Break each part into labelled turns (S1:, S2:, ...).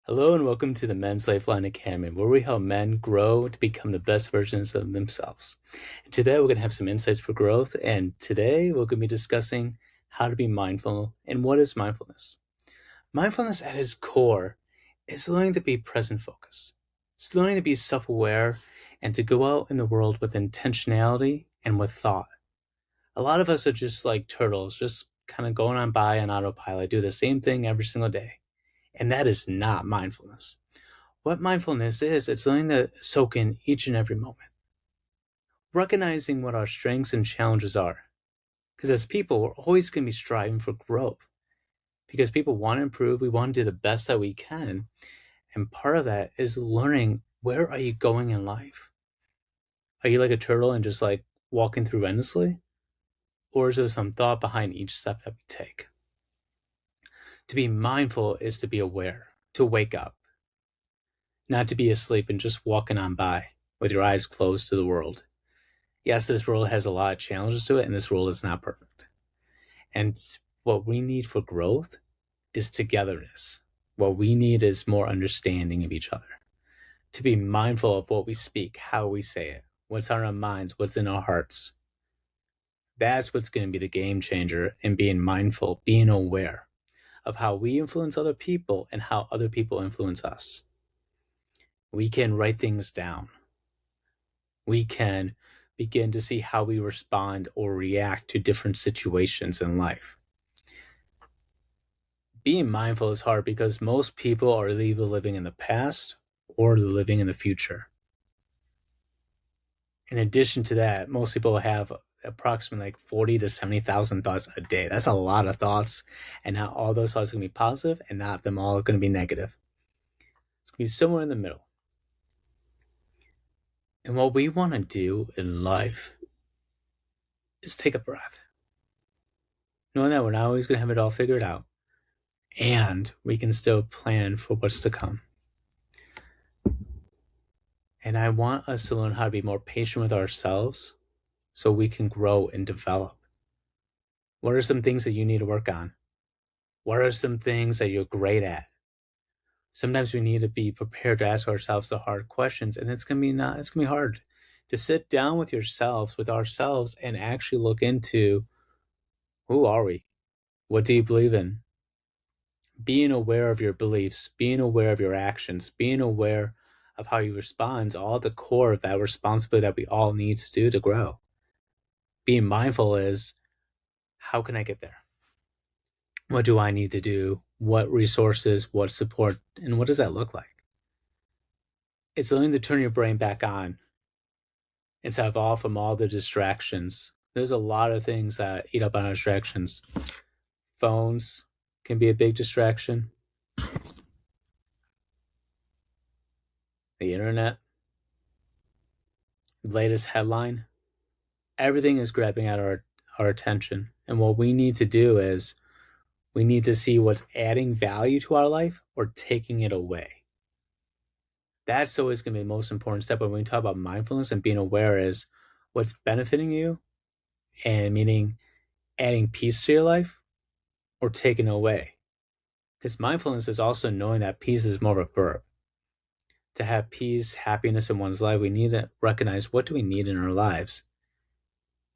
S1: Hello and welcome to the Men's Lifeline Academy, where we help men grow to become the best versions of themselves. And today we're going to have some insights for growth, and today we're going to be discussing how to be mindful and what is mindfulness. Mindfulness at its core is learning to be present focused. It's learning to be self-aware and to go out in the world with intentionality and with thought. A lot of us are just like turtles, just kind of going on by on autopilot, do the same thing every single day. And that is not mindfulness. What mindfulness is, it's learning to soak in each and every moment, recognizing what our strengths and challenges are. Because as people, we're always going to be striving for growth because people want to improve. We want to do the best that we can. And part of that is learning, where are you going in life? Are you like a turtle and just like walking through endlessly? Or is there some thought behind each step that we take? To be mindful is to be aware, to wake up, not to be asleep and just walking on by with your eyes closed to the world. Yes, this world has a lot of challenges to it, and this world is not perfect. And what we need for growth is togetherness. What we need is more understanding of each other. To be mindful of what we speak, how we say it, what's on our minds, what's in our hearts. That's what's going to be the game changer in being mindful, being aware of how we influence other people and how other people influence us. We can write things down. We can begin to see how we respond or react to different situations in life. Being mindful is hard because most people are either living in the past or living in the future. In addition to that, most people have approximately like 40 to 70,000 thoughts a day. That's a lot of thoughts, and not all those thoughts are going to be positive, and not them all are going to be negative. It's going to be somewhere in the middle. And what we want to do in life is take a breath, knowing that we're not always going to have it all figured out, and we can still plan for what's to come. And I want us to learn how to be more patient with ourselves so we can grow and develop. What are some things that you need to work on? What are some things that you're great at? Sometimes we need to be prepared to ask ourselves the hard questions, and it's gonna be hard to sit down with yourselves, with ourselves, and actually look into, who are we? What do you believe in? Being aware of your beliefs, being aware of your actions, being aware of how you respond is all at the core of that responsibility that we all need to do to grow. Being mindful is, how can I get there? What do I need to do? What resources, what support, and what does that look like? It's learning to turn your brain back on instead of off from all the distractions. There's a lot of things that eat up on our distractions. Phones can be a big distraction. The internet, latest headline, everything is grabbing at our attention. And what we need to do is we need to see what's adding value to our life or taking it away. That's always going to be the most important step when we talk about mindfulness and being aware is what's benefiting you, and meaning adding peace to your life or taking away. Because mindfulness is also knowing that peace is more of a verb. To have peace, happiness in one's life, we need to recognize, what do we need in our lives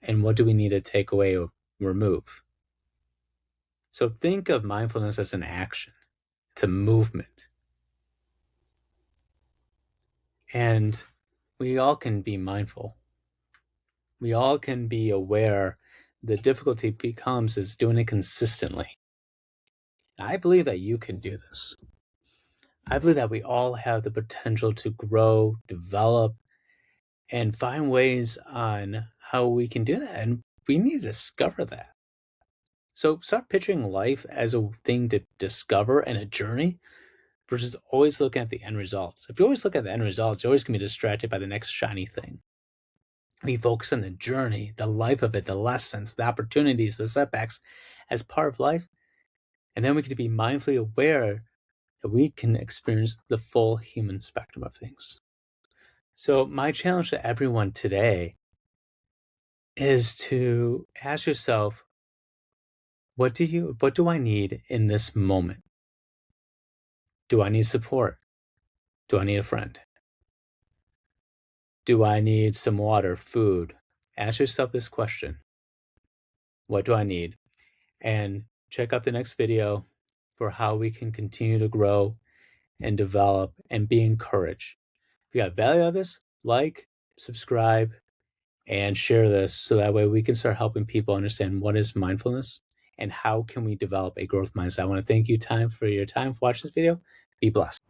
S1: and what do we need to take away or remove. So think of mindfulness as an action. It's a movement. And we all can be mindful. We all can be aware. The difficulty becomes is doing it consistently. I believe that you can do this. I believe that we all have the potential to grow, develop, and find ways on how we can do that. And we need to discover that. So start picturing life as a thing to discover and a journey versus always looking at the end results. If you always look at the end results, you're always going to be distracted by the next shiny thing. We focus on the journey, the life of it, the lessons, the opportunities, the setbacks as part of life. And then we get to be mindfully aware that we can experience the full human spectrum of things. So my challenge to everyone today is to ask yourself, what do I need in this moment? Do I need support? Do I need a friend? Do I need some water, food? Ask yourself this question. What do I need? And check out the next video for how we can continue to grow and develop and be encouraged. If you got value out of this, like, subscribe, and share this so that way we can start helping people understand what is mindfulness and how can we develop a growth mindset. I want to thank you for your time for watching this video. Be blessed.